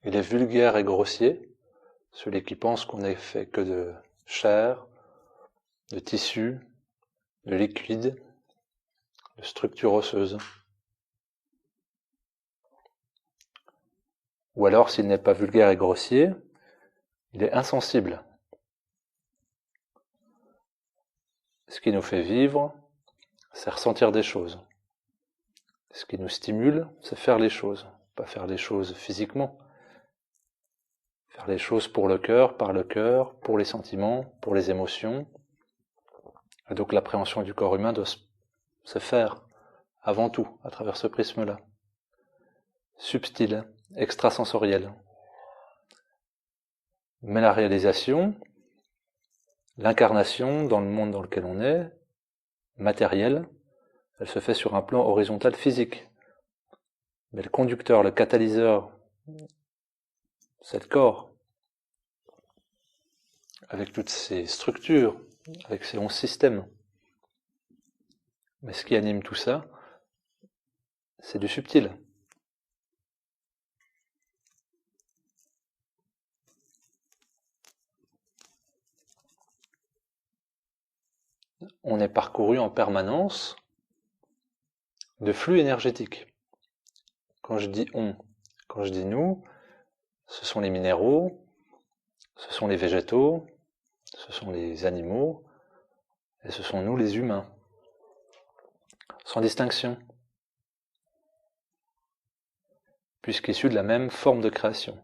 Il est vulgaire et grossier, celui qui pense qu'on n'est fait que de chair, de tissu, de liquide, de structure osseuse. Ou alors, s'il n'est pas vulgaire et grossier, il est insensible. Ce qui nous fait vivre, c'est ressentir des choses. Ce qui nous stimule, c'est faire les choses. Pas faire les choses physiquement. Faire les choses pour le cœur, par le cœur, pour les sentiments, pour les émotions. Et donc l'appréhension du corps humain doit se faire, avant tout, à travers ce prisme-là. Subtil, extrasensoriel. Mais la réalisation, l'incarnation dans le monde dans lequel on est, matériel, elle se fait sur un plan horizontal physique. Mais le conducteur, le catalyseur, c'est le corps, avec toutes ses structures, avec ses 11 systèmes. Mais ce qui anime tout ça, c'est du subtil. On est parcouru en permanence de flux énergétiques. Quand je dis on, quand je dis nous, ce sont les minéraux, ce sont les végétaux, ce sont les animaux, et ce sont nous les humains. Sans distinction. Puisqu'issus de la même forme de création.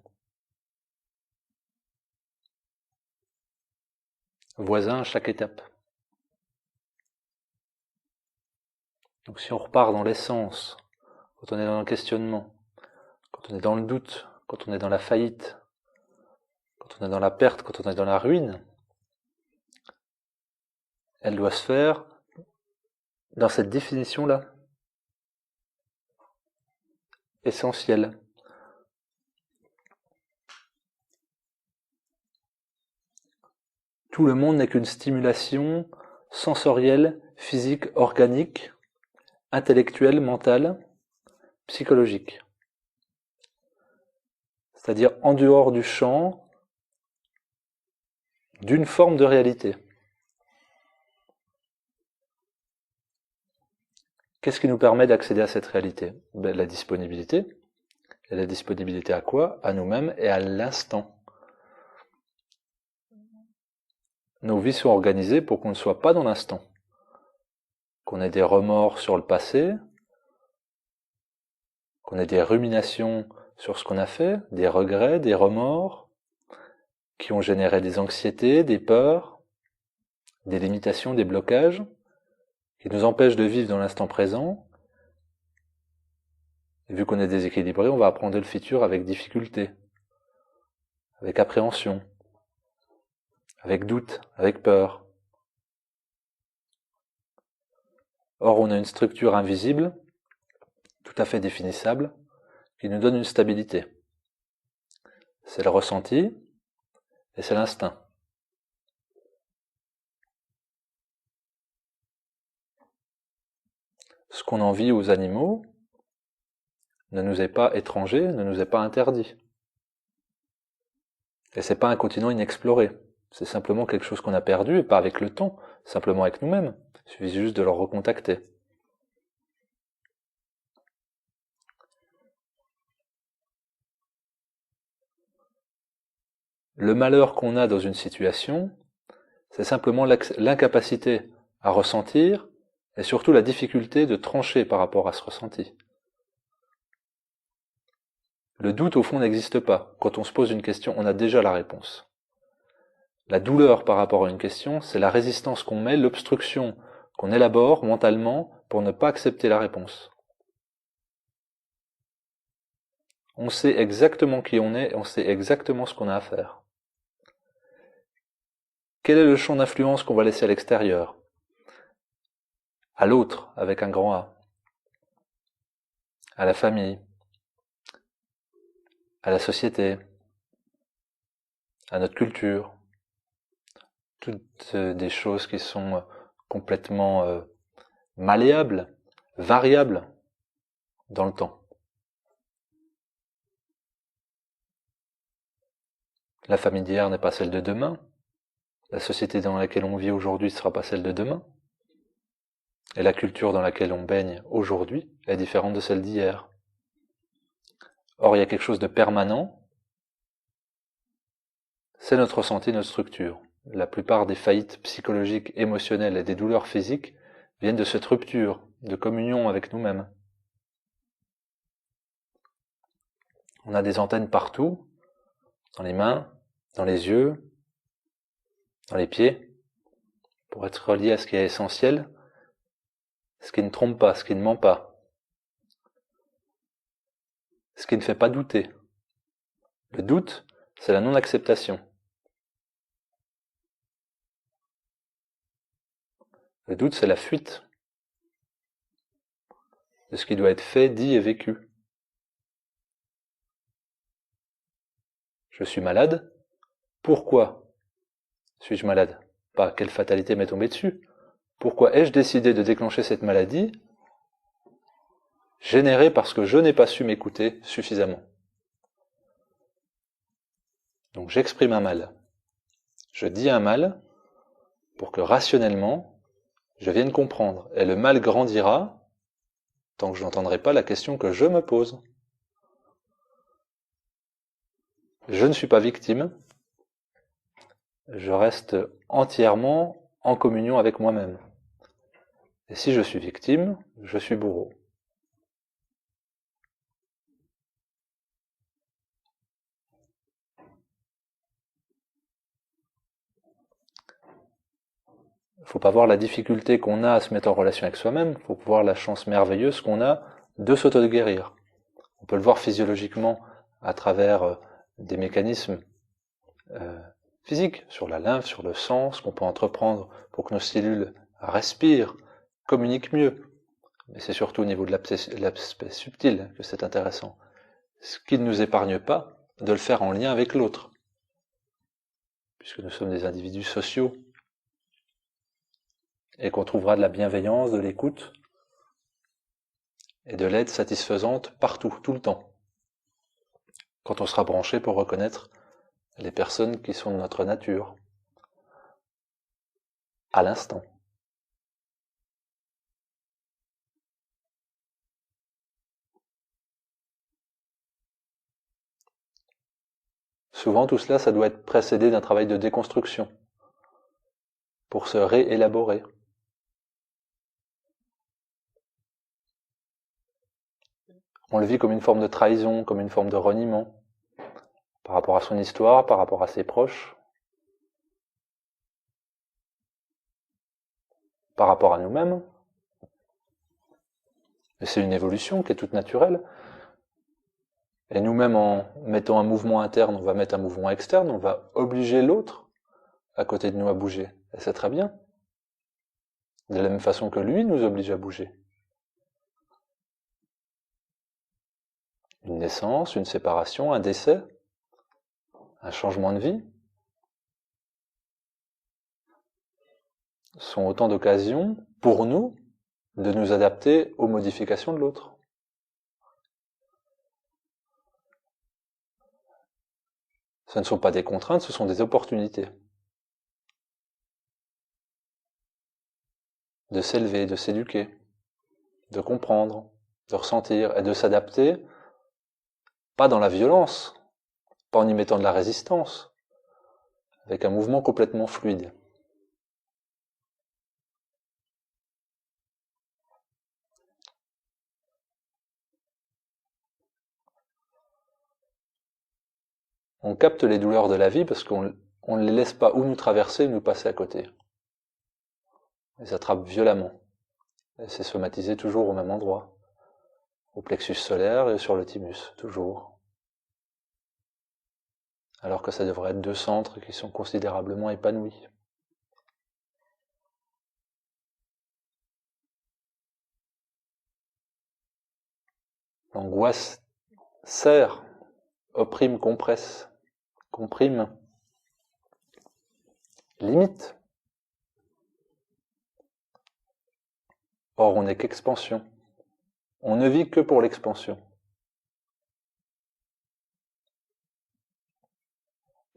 Voisins à chaque étape. Donc si on repart dans l'essence, quand on est dans le questionnement, quand on est dans le doute, quand on est dans la faillite, quand on est dans la perte, quand on est dans la ruine, elle doit se faire dans cette définition-là. Essentielle. Tout le monde n'est qu'une stimulation sensorielle, physique, organique, intellectuelle, mentale, psychologique. C'est-à-dire en dehors du champ d'une forme de réalité. Qu'est-ce qui nous permet d'accéder à cette réalité ? La disponibilité. Et la disponibilité à quoi ? À nous-mêmes et à l'instant. Nos vies sont organisées pour qu'on ne soit pas dans l'instant. Qu'on ait des remords sur le passé, qu'on ait des ruminations sur ce qu'on a fait, des regrets, des remords, qui ont généré des anxiétés, des peurs, des limitations, des blocages, qui nous empêchent de vivre dans l'instant présent. Et vu qu'on est déséquilibré, on va appréhender le futur avec difficulté, avec appréhension, avec doute, avec peur. Or, on a une structure invisible, tout à fait définissable, qui nous donne une stabilité. C'est le ressenti et c'est l'instinct. Ce qu'on envie aux animaux ne nous est pas étranger, ne nous est pas interdit. Et c'est pas un continent inexploré. C'est simplement quelque chose qu'on a perdu, et pas avec le temps, simplement avec nous-mêmes. Il suffit juste de le recontacter. Le malheur qu'on a dans une situation, c'est simplement l'incapacité à ressentir, et surtout la difficulté de trancher par rapport à ce ressenti. Le doute, au fond, n'existe pas. Quand on se pose une question, on a déjà la réponse. La douleur par rapport à une question, c'est la résistance qu'on met, l'obstruction qu'on élabore mentalement pour ne pas accepter la réponse. On sait exactement qui on est et on sait exactement ce qu'on a à faire. Quel est le champ d'influence qu'on va laisser à l'extérieur ? À l'autre, avec un grand A. À la famille. À la société. À notre culture. Toutes des choses qui sont complètement malléables, variables dans le temps. La famille d'hier n'est pas celle de demain. La société dans laquelle on vit aujourd'hui ne sera pas celle de demain. Et la culture dans laquelle on baigne aujourd'hui est différente de celle d'hier. Or, il y a quelque chose de permanent, c'est notre ressenti, notre structure. La plupart des faillites psychologiques, émotionnelles et des douleurs physiques viennent de cette rupture, de communion avec nous-mêmes. On a des antennes partout, dans les mains, dans les yeux, dans les pieds, pour être relié à ce qui est essentiel, ce qui ne trompe pas, ce qui ne ment pas, ce qui ne fait pas douter. Le doute, c'est la non-acceptation. Le doute, c'est la fuite de ce qui doit être fait, dit et vécu. Je suis malade. Pourquoi suis-je malade? Pas quelle fatalité m'est tombée dessus. Pourquoi ai-je décidé de déclencher cette maladie générée parce que je n'ai pas su m'écouter suffisamment? Donc j'exprime un mal. Je dis un mal pour que rationnellement, je vienne comprendre. Et le mal grandira tant que je n'entendrai pas la question que je me pose. Je ne suis pas victime. Je reste entièrement en communion avec moi-même. Et si je suis victime, je suis bourreau. Il ne faut pas voir la difficulté qu'on a à se mettre en relation avec soi-même, il faut voir la chance merveilleuse qu'on a de s'auto-guérir. On peut le voir physiologiquement à travers des mécanismes physiques, sur la lymphe, sur le sang, ce qu'on peut entreprendre pour que nos cellules respirent, communiquent mieux. Mais c'est surtout au niveau de l'aspect subtil que c'est intéressant. Ce qui ne nous épargne pas de le faire en lien avec l'autre, puisque nous sommes des individus sociaux, et qu'on trouvera de la bienveillance, de l'écoute, et de l'aide satisfaisante partout, tout le temps, quand on sera branché pour reconnaître les personnes qui sont de notre nature, à l'instant. Souvent, tout cela, ça doit être précédé d'un travail de déconstruction, pour se réélaborer. On le vit comme une forme de trahison, comme une forme de reniement, par rapport à son histoire, par rapport à ses proches, par rapport à nous-mêmes. Et c'est une évolution qui est toute naturelle. Et nous-mêmes, en mettant un mouvement interne, on va mettre un mouvement externe, on va obliger l'autre à côté de nous à bouger. Et c'est très bien. De la même façon que lui nous oblige à bouger. Une naissance, une séparation, un décès, un changement de vie sont autant d'occasions pour nous de nous adapter aux modifications de l'autre. Ce ne sont pas des contraintes, ce sont des opportunités. De s'élever, de s'éduquer, de comprendre, de ressentir et de s'adapter, pas dans la violence, pas en y mettant de la résistance, avec un mouvement complètement fluide. On capte les douleurs de la vie parce qu'on ne les laisse pas ou nous traverser ou nous passer à côté. Elles attrapent violemment. Et c'est somatisé toujours au même endroit. Au plexus solaire et sur le thymus, toujours. Alors que ça devrait être deux centres qui sont considérablement épanouis. L'angoisse serre, opprime, compresse, comprime, limite. Or, on n'est qu'expansion. On ne vit que pour l'expansion.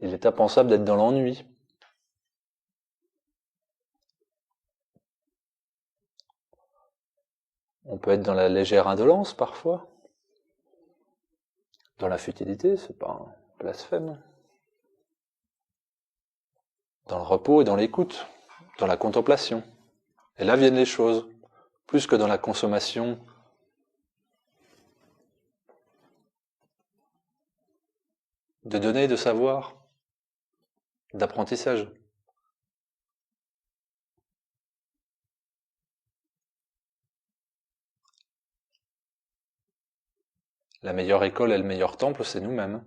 Il est impensable d'être dans l'ennui. On peut être dans la légère indolence parfois. Dans la futilité, c'est pas un blasphème. Dans le repos et dans l'écoute, dans la contemplation. Et là viennent les choses, plus que dans la consommation de données, de savoir, d'apprentissage. La meilleure école et le meilleur temple, c'est nous-mêmes.